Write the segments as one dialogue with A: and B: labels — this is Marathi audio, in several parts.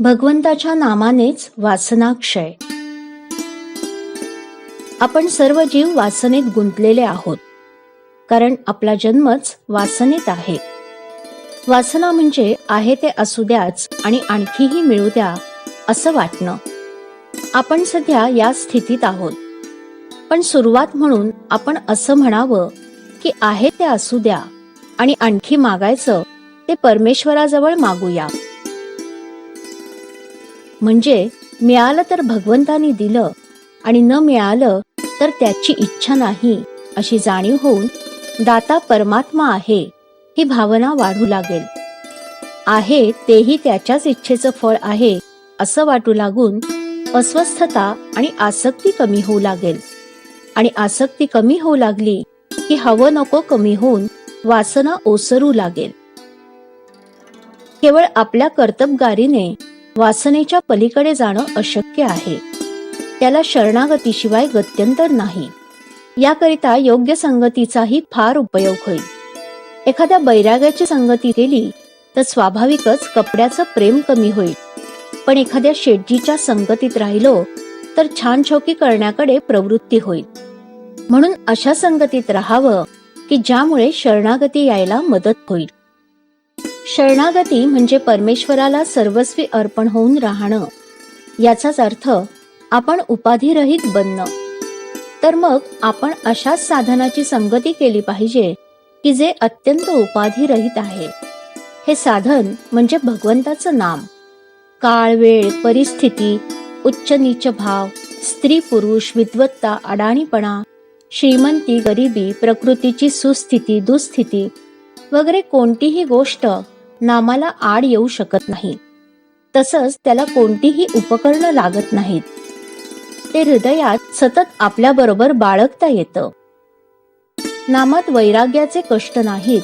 A: भगवंताच्या नामानेच वासनाक्षय. आपण सर्व जीव वासनेत गुंतलेले आहोत, कारण आपला जन्मच वासनेत आहे. वासना म्हणजे आहे ते असू द्याच आणि आणखीही मिळू द्या असं वाटणं. आपण सध्या या स्थितीत आहोत, पण सुरुवात म्हणून आपण असं म्हणावं की आहे ते असू द्या आणि आणखी मागायचं ते परमेश्वराजवळ मागूया. म्हणजे मिळालं तर भगवंतानी दिलं आणि न मिळालं तर त्याची इच्छा नाही अशी जाणीव होऊन दाता परमात्मा आहे ही भावना वाढू लागेल. आहे तेही त्याच्याच इच्छेचं फळ आहे असं वाटू लागून अस्वस्थता आणि आसक्ती कमी होऊ लागेल. आणि आसक्ती कमी होऊ लागली की हवं नको कमी होऊन वासना ओसरू लागेल. केवळ आपल्या कर्तबगारीने वासनेच्या पलीकडे जाणं अशक्य आहे. त्याला शरणागतीशिवाय गत्यंतर नाही. याकरिता योग्य संगतीचाही फार उपयोग होईल. एखाद्या बैराग्याची संगती केली तर स्वाभाविकच कपड्याचं प्रेम कमी होईल, पण एखाद्या शेठजीच्या संगतीत राहिलो तर छानछोकी करण्याकडे प्रवृत्ती होईल. म्हणून अशा संगतीत राहावं की ज्यामुळे शरणागती यायला मदत होईल. शरणागती म्हणजे परमेश्वराला सर्वस्वी अर्पण होऊन राहणं. याचाच अर्थ आपण उपाधिरहित बनणं. तर मग आपण अशाच साधनाची संगती केली पाहिजे की जे अत्यंत उपाधिरहित आहे. हे साधन म्हणजे भगवंताचं नाम. काळ, वेळ, परिस्थिती, उच्च नीच भाव, स्त्री पुरुष, विद्वत्ता, अडाणीपणा, श्रीमंती, गरिबी, प्रकृतीची सुस्थिती, दुस्थिती वगैरे कोणतीही गोष्ट नामाला आड येऊ शकत नाही. तसंच त्याला कोणतीही उपकरणं लागत नाहीत. ते हृदयात सतत आपल्या बरोबर बाळगता येतं. नामात वैराग्याचे कष्ट नाहीत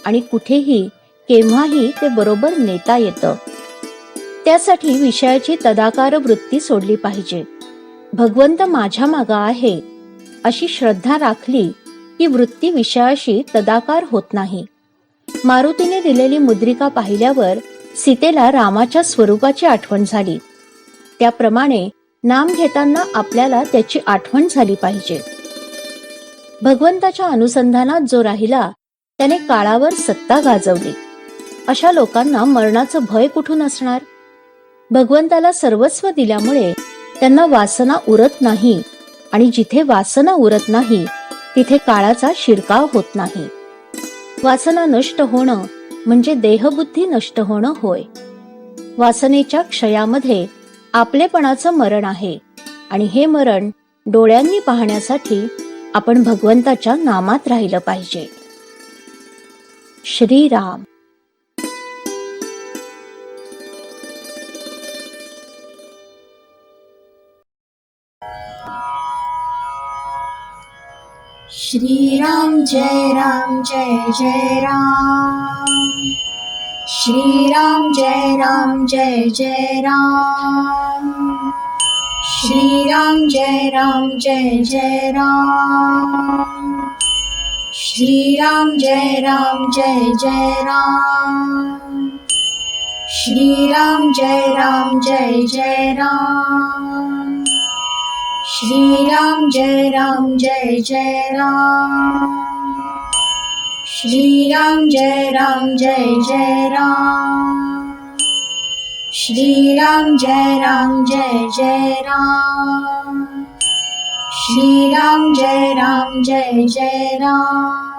A: आणि कुठेही केव्हाही ते बरोबर नेता येतं. त्यासाठी विषयाची तदाकार वृत्ती सोडली पाहिजे. भगवंत माझ्या मागं आहे अशी श्रद्धा राखली की वृत्ती विषयाशी तदाकार होत नाही. मारुतीने दिलेली मुद्रिका पाहिल्यावर सीतेला रामाच्या स्वरूपाची आठवण झाली. त्याप्रमाणे नाम घेताना आपल्याला त्याची आठवण झाली पाहिजे. भगवंताच्या अनुसंधानात जो राहिला त्याने काळावर सत्ता गाजवली. अशा लोकांना मरणाचं भय कुठून असणार? भगवंताला सर्वस्व दिल्यामुळे त्यांना वासना उरत नाही, आणि जिथे वासना उरत नाही तिथे काळाचा शिरकाव होत नाही. वासना नष्ट होणं म्हणजे देहबुद्धी नष्ट होणं होय. वासनेच्या क्षयामध्ये आपलेपणाचं मरण आहे, आणि हे मरण डोळ्यांनी पाहण्यासाठी आपण भगवंताच्या नामात राहिलं पाहिजे. श्रीराम.
B: श्रीराम जय राम जय जय राम. श्रीराम जय राम जय जय राम. श्रीराम जय राम जय जय राम. श्रीराम जय राम जय जय राम. श्रीराम जय राम जय जय राम. श्रीराम जय राम जय जय राम. श्रीराम जय राम जय जय राम. श्रीराम जय राम जय जय राम. श्रीराम जय राम जय जय राम.